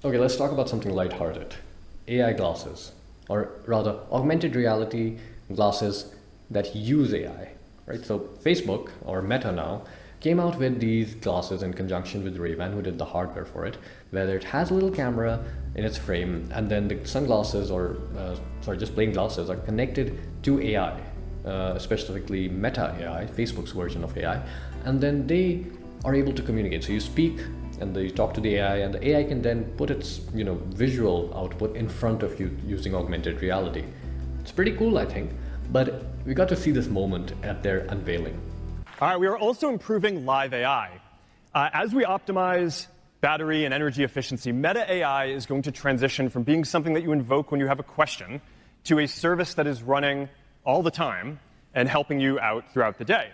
Okay, let's talk about something lighthearted. AI glasses, or rather, augmented reality glasses that use AI, right? So Facebook, or Meta now, came out with these glasses in conjunction with Ray-Ban, who did the hardware for it, where it has a little camera in its frame, and then the sunglasses, or just plain glasses, are connected to AI, specifically Meta AI, Facebook's version of AI, and then they are able to communicate. So you speak and then you talk to the AI, and the AI can then put its visual output in front of you using augmented reality. It's pretty cool, I think, but we got to see this moment at their unveiling. All right, we are also improving live AI. As we optimize battery and energy efficiency, Meta AI is going to transition from being something that you invoke when you have a question to a service that is running all the time and helping you out throughout the day.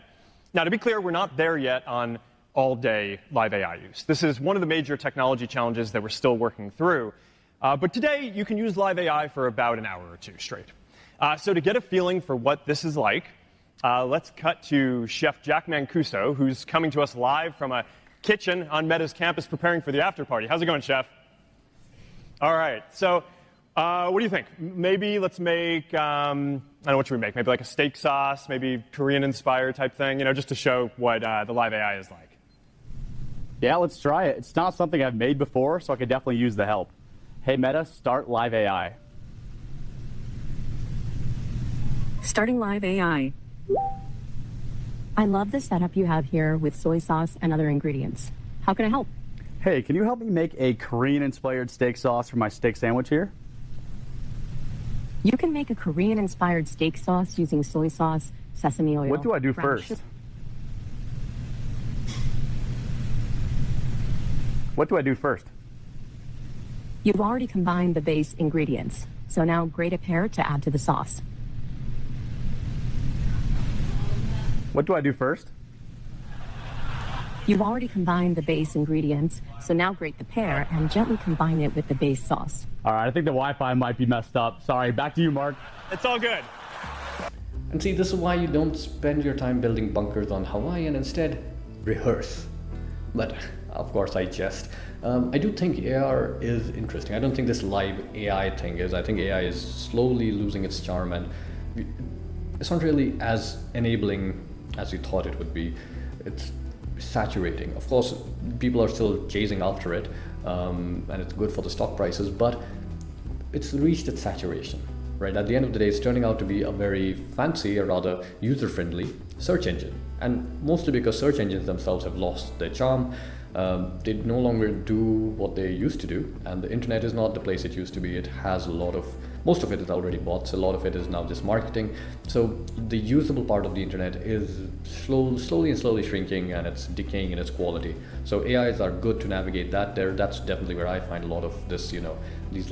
Now, to be clear, we're not there yet on all-day live AI use. This is one of the major technology challenges that we're still working through. But today, you can use live AI for about an hour or two straight. So to get a feeling for what this is like, let's cut to Chef Jack Mancuso, who's coming to us live from a kitchen on Meta's campus preparing for the after party. How's it going, Chef? All right, so what do you think? Maybe let's make, I don't know, what should we make? Maybe like a steak sauce, maybe Korean-inspired type thing, just to show what the live AI is like. Yeah, let's try it. It's not something I've made before, so I could definitely use the help. Hey, Meta, start live AI. Starting live AI. I love the setup you have here with soy sauce and other ingredients. How can I help? Hey, can you help me make a Korean-inspired steak sauce for my steak sandwich here? You can make a Korean-inspired steak sauce using soy sauce, sesame oil. What do I do brown first? sugar. What do I do first? You've already combined the base ingredients, so now grate a pear to add to the sauce. What do I do first? You've already combined the base ingredients, so now grate the pear and gently combine it with the base sauce. All right, I think the Wi-Fi might be messed up. Sorry, back to you, Mark. It's all good. And see, this is why you don't spend your time building bunkers on Hawaii and instead rehearse. But of course, I jest. I do think AR is interesting. I don't think this live AI thing is. I think AI is slowly losing its charm, and it's not really as enabling as we thought it would be. It's saturating. Of course, people are still chasing after it, and it's good for the stock prices, but it's reached its saturation, right? At the end of the day, it's turning out to be a very fancy, or rather user-friendly search engine. And mostly because search engines themselves have lost their charm. They no longer do what they used to do, and the internet is not the place it used to be. It has most of it is already bots, a lot of it is now just marketing. So the usable part of the internet is slowly shrinking, and it's decaying in its quality. So AIs are good to navigate that there. That's definitely where I find a lot of this, these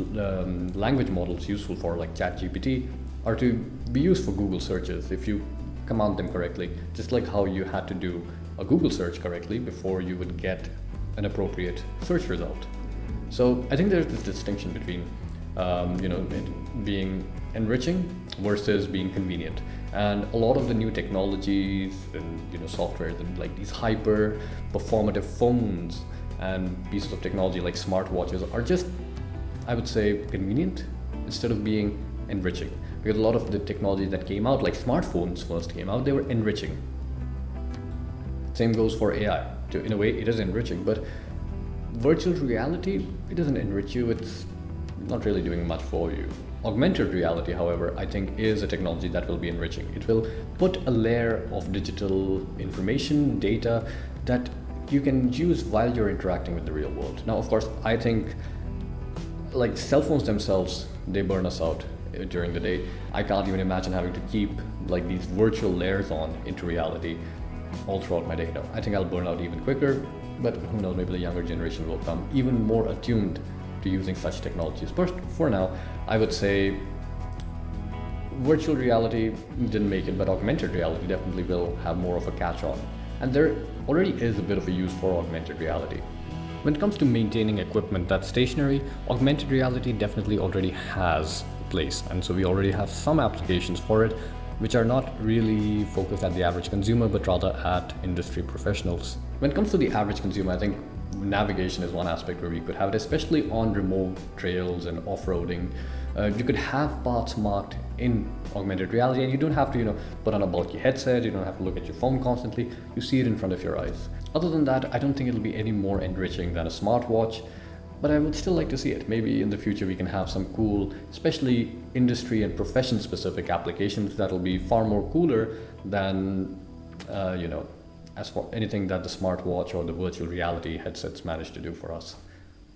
language models useful for, like ChatGPT, are to be used for Google searches if you command them correctly, just like how you had to do a Google search correctly before you would get an appropriate search result. So I think there's this distinction between it being enriching versus being convenient. And a lot of the new technologies and software and like these hyper performative phones and pieces of technology like smartwatches are just, I would say, convenient instead of being enriching. Because a lot of the technology that came out, like smartphones first came out, they were enriching. Same goes for AI. In a way, it is enriching, but virtual reality, it doesn't enrich you. It's not really doing much for you. Augmented reality, however, I think is a technology that will be enriching. It will put a layer of digital information, data that you can use while you're interacting with the real world. Now, of course, I think like cell phones themselves, they burn us out during the day. I can't even imagine having to keep like these virtual layers on into reality all throughout my day. No, I think I'll burn out even quicker, but who knows, maybe the younger generation will come even more attuned to using such technologies. But for now, I would say virtual reality didn't make it, but augmented reality definitely will have more of a catch-on. And there already is a bit of a use for augmented reality. When it comes to maintaining equipment that's stationary, augmented reality definitely already has a place. And so we already have some applications for it, which are not really focused at the average consumer, but rather at industry professionals. When it comes to the average consumer, I think navigation is one aspect where we could have it, especially on remote trails and off-roading. You could have paths marked in augmented reality, and you don't have to, put on a bulky headset. You don't have to look at your phone constantly. You see it in front of your eyes. Other than that, I don't think it'll be any more enriching than a smartwatch, but I would still like to see it. Maybe in the future we can have some cool, especially industry and profession-specific applications that'll be far more cooler than, as for anything that the smartwatch or the virtual reality headsets manage to do for us.